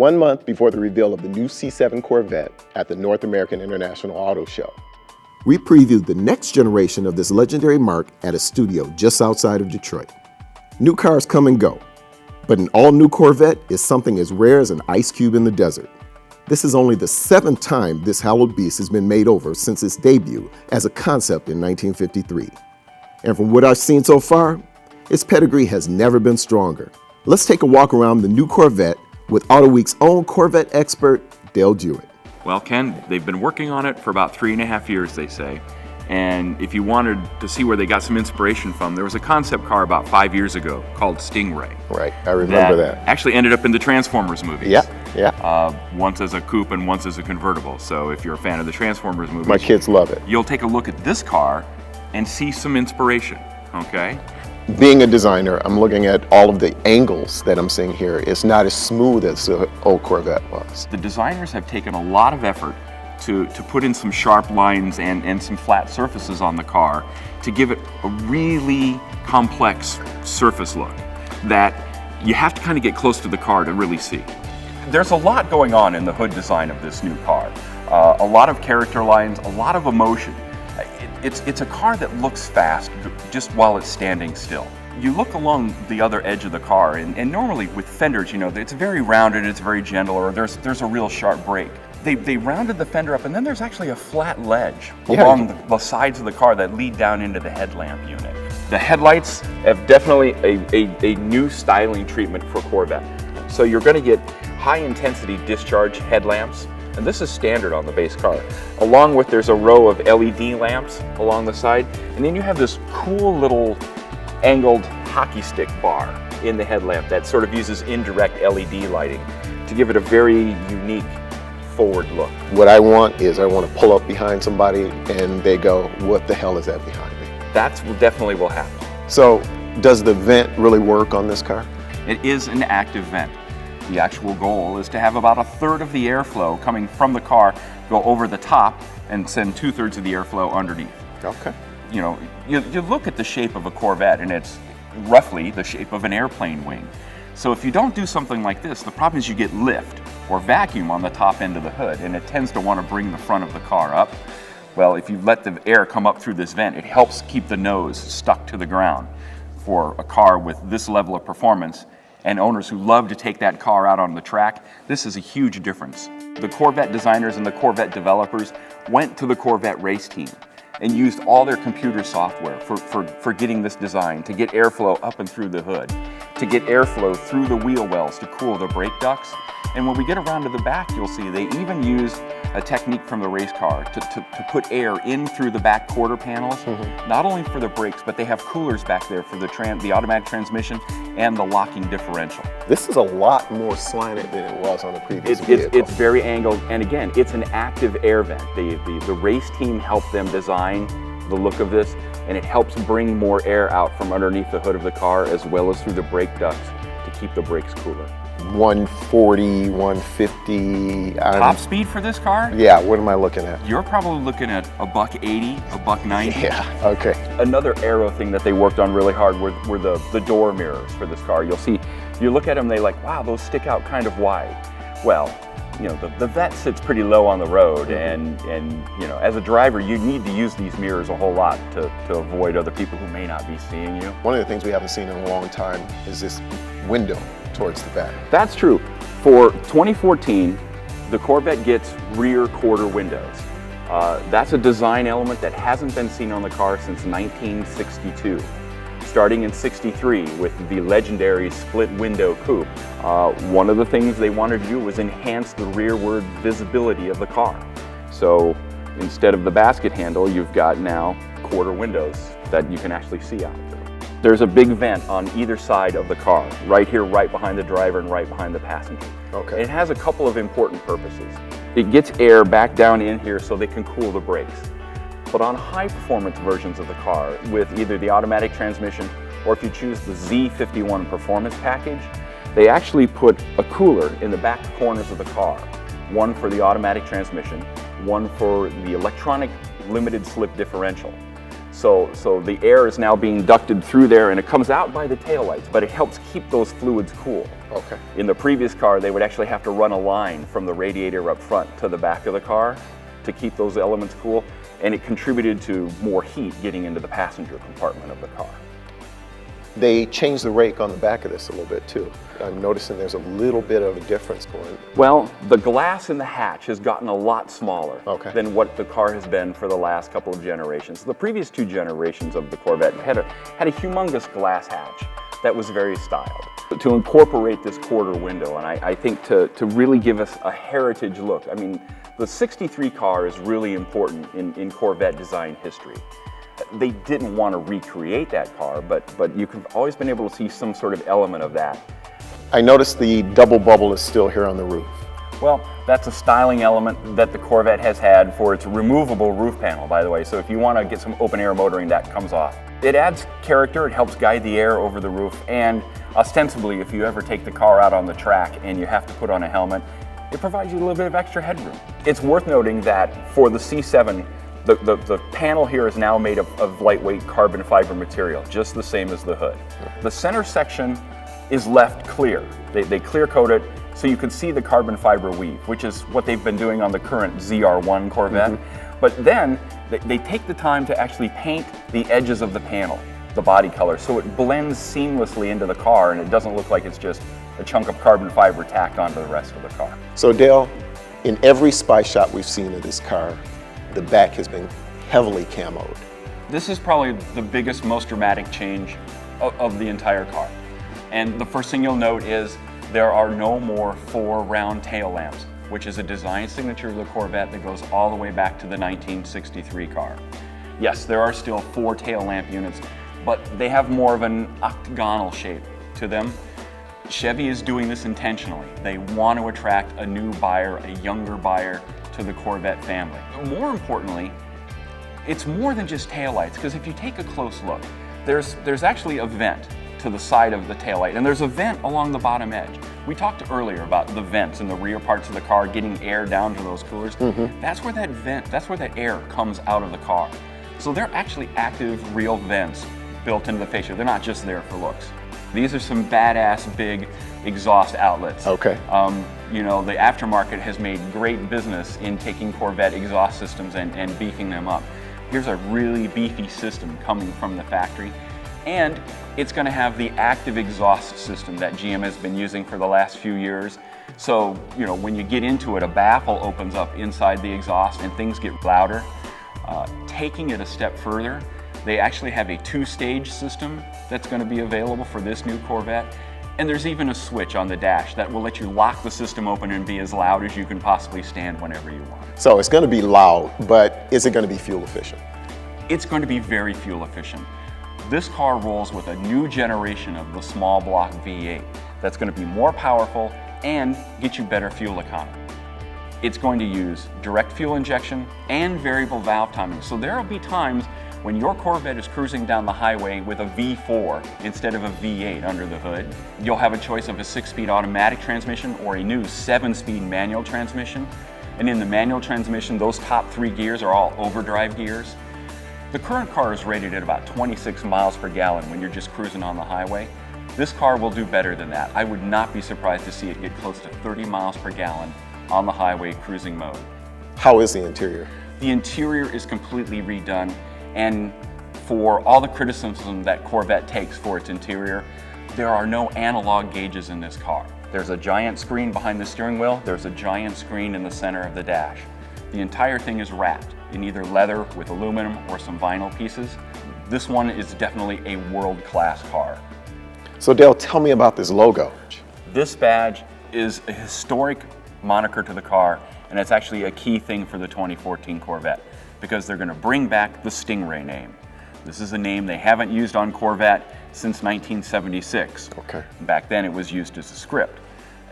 1 month before the reveal of the new C7 Corvette at the North American International Auto Show. We previewed the next generation of this legendary marque at a studio just outside of Detroit. New cars come and go, but an all-new Corvette is something as rare as an ice cube in the desert. This is only the 7th time this hallowed beast has been made over since its debut as a concept in 1953. And from what I've seen so far, its pedigree has never been stronger. Let's take a walk around the new Corvette with AutoWeek's own Corvette expert, Dale Jewett. Well, Ken, they've been working on it for about 3.5 years, they say. And if you wanted to see where they got some inspiration from, there was a concept car about 5 years ago called Stingray. Right, I remember that. Actually ended up in the Transformers movies. Yeah. Once as a coupe and once as a convertible. So if you're a fan of the Transformers movies, My kids love it. you'll take a look at this car and see some inspiration, okay? Being a designer, I'm looking at all of the angles that I'm seeing here. It's not as smooth as the old Corvette was. The designers have taken a lot of effort to put in some sharp lines and some flat surfaces on the car to give it a really complex surface look that you have to kind of get close to the car to really see. There's a lot going on in the hood design of this new car. A lot of character lines, a lot of emotion. It's a car that looks fast just while it's standing still. You look along the other edge of the car, and normally with fenders, you know, it's very rounded, it's very gentle, or there's a real sharp break. They rounded the fender up, and then there's actually a flat ledge along the sides of the car that lead down into the headlamp unit. The headlights have definitely a new styling treatment for Corvette. So you're going to get high-intensity discharge headlamps, and this is standard on the base car. Along with, there's a row of LED lamps along the side, and then you have this cool little angled hockey stick bar in the headlamp that sort of uses indirect LED lighting to give it a very unique forward look. What I want is I want to pull up behind somebody and they go, what the hell is that behind me? That's definitely will happen. So does the vent really work on this car? It is an active vent. The actual goal is to have about 1/3 of the airflow coming from the car go over the top and send 2/3 of the airflow underneath. Okay. You know, you look at the shape of a Corvette and it's roughly the shape of an airplane wing. So if you don't do something like this, the problem is you get lift or vacuum on the top end of the hood, and it tends to want to bring the front of the car up. Well, if you let the air come up through this vent, it helps keep the nose stuck to the ground. For a car with this level of performance, and owners who love to take that car out on the track, this is a huge difference. The Corvette designers and the Corvette developers went to the Corvette race team and used all their computer software for getting this design, to get airflow up and through the hood, to get airflow through the wheel wells to cool the brake ducts. And when we get around to the back, you'll see they even use a technique from the race car to put air in through the back quarter panels, not only for the brakes, but they have coolers back there for the automatic transmission and the locking differential. This is a lot more slanted than it was on the previous vehicle. It's very angled, and again, it's an active air vent. The race team helped them design the look of this, and it helps bring more air out from underneath the hood of the car as well as through the brake ducts to keep the brakes cooler. 140, 150. Top speed for this car? Yeah, what am I looking at? You're probably looking at a $180, a $190. Yeah, okay. Another aero thing that they worked on really hard were the door mirrors for this car. You'll see, you look at them, they're like, wow, those stick out kind of wide. Well, you know, the Vette sits pretty low on the road, and you know, as a driver, you need to use these mirrors a whole lot to avoid other people who may not be seeing you. One of the things we haven't seen in a long time is this window towards the back. That's true. For 2014, the Corvette gets rear quarter windows. That's a design element that hasn't been seen on the car since 1962. Starting in '63 with the legendary split window coupe. One of the things they wanted to do was enhance the rearward visibility of the car. So instead of the basket handle, you've got now quarter windows that you can actually see out through. There's a big vent on either side of the car, right here, right behind the driver and right behind the passenger. Okay. It has a couple of important purposes. It gets air back down in here so they can cool the brakes. But on high performance versions of the car, with either the automatic transmission or if you choose the Z51 performance package, they actually put a cooler in the back corners of the car. One for the automatic transmission, one for the electronic limited slip differential. So the air is now being ducted through there and it comes out by the taillights, but it helps keep those fluids cool. Okay. In the previous car, they would actually have to run a line from the radiator up front to the back of the car to keep those elements cool, and it contributed to more heat getting into the passenger compartment of the car. They changed the rake on the back of this a little bit too. I'm noticing there's a little bit of a difference going. Well, the glass in the hatch has gotten a lot smaller Okay. than what the car has been for the last couple of generations. The previous two generations of the Corvette had a humongous glass hatch that was very styled. To incorporate this quarter window, and I think to really give us a heritage look. I mean, the 63 car is really important in Corvette design history. They didn't want to recreate that car, but you've always been able to see some sort of element of that. I noticed the double bubble is still here on the roof. Well, that's a styling element that the Corvette has had for its removable roof panel, by the way. So if you want to get some open air motoring, that comes off. It adds character, it helps guide the air over the roof, and ostensibly, if you ever take the car out on the track and you have to put on a helmet, it provides you a little bit of extra headroom. It's worth noting that for the C7, the panel here is now made of lightweight carbon fiber material, just the same as the hood. The center section is left clear. They clear coat it so you can see the carbon fiber weave, which is what they've been doing on the current ZR1 Corvette. But then they take the time to actually paint the edges of the panel, the body color, so it blends seamlessly into the car and it doesn't look like it's just a chunk of carbon fiber tacked onto the rest of the car. So Dale, in every spy shot we've seen of this car, the back has been heavily camoed. This is probably the biggest, most dramatic change of the entire car. And the first thing you'll note is there are no more 4 round tail lamps, which is a design signature of the Corvette that goes all the way back to the 1963 car. Yes, there are still 4 tail lamp units, but they have more of an octagonal shape to them. Chevy is doing this intentionally. They want to attract a new buyer, a younger buyer to the Corvette family. More importantly, it's more than just taillights, because if you take a close look, there's actually a vent to the side of the taillight, and there's a vent along the bottom edge. We talked earlier about the vents in the rear parts of the car, getting air down to those coolers. That's where that vent, that's where that air comes out of the car. So they're actually active, real vents built into the fascia. They're not just there for looks. These are some badass big exhaust outlets. Okay. You know, the aftermarket has made great business in taking Corvette exhaust systems and beefing them up. Here's a really beefy system coming from the factory, and it's going to have the active exhaust system that GM has been using for the last few years. So, you know, when you get into it, a baffle opens up inside the exhaust and things get louder. Taking it a step further, they actually have a 2-stage system that's going to be available for this new Corvette. And there's even a switch on the dash that will let you lock the system open and be as loud as you can possibly stand whenever you want. So it's going to be loud, but is it going to be fuel efficient? It's going to be very fuel efficient. This car rolls with a new generation of the small block V8 that's going to be more powerful and get you better fuel economy. It's going to use direct fuel injection and variable valve timing. So there will be times when your Corvette is cruising down the highway with a V4 instead of a V8 under the hood. You'll have a choice of a 6-speed automatic transmission or a new 7-speed manual transmission. And in the manual transmission, those top 3 gears are all overdrive gears. The current car is rated at about 26 miles per gallon when you're just cruising on the highway. This car will do better than that. I would not be surprised to see it get close to 30 miles per gallon on the highway cruising mode. How is the interior? The interior is completely redone, and for all the criticism that Corvette takes for its interior, there are no analog gauges in this car. There's a giant screen behind the steering wheel, there's a giant screen in the center of the dash. The entire thing is wrapped in either leather with aluminum or some vinyl pieces. This one is definitely a world-class car. So Dale, tell me about this logo. This badge is a historic moniker to the car, and it's actually a key thing for the 2014 Corvette because they're going to bring back the Stingray name. This is a name they haven't used on Corvette since 1976. Okay. Back then it was used as a script.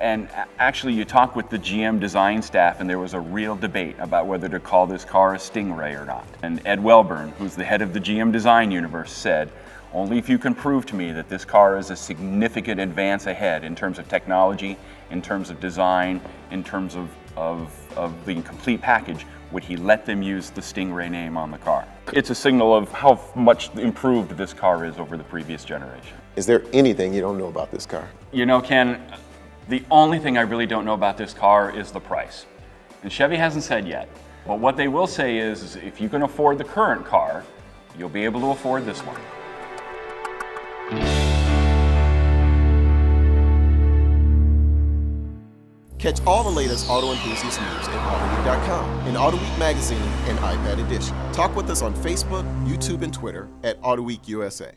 And actually you talk with the GM design staff and there was a real debate about whether to call this car a Stingray or not. And Ed Welburn, who's the head of the GM design universe, said, "Only if you can prove to me that this car is a significant advance ahead in terms of technology, in terms of design, in terms of the complete package, would he let them use the Stingray name on the car. It's a signal of how much improved this car is over the previous generation. Is there anything you don't know about this car? You know, Ken, the only thing I really don't know about this car is the price. And Chevy hasn't said yet. But what they will say is if you can afford the current car, you'll be able to afford this one. Catch all the latest auto enthusiast news at AutoWeek.com, in AutoWeek Magazine and iPad Edition. Talk with us on Facebook, YouTube, and Twitter at AutoWeek USA.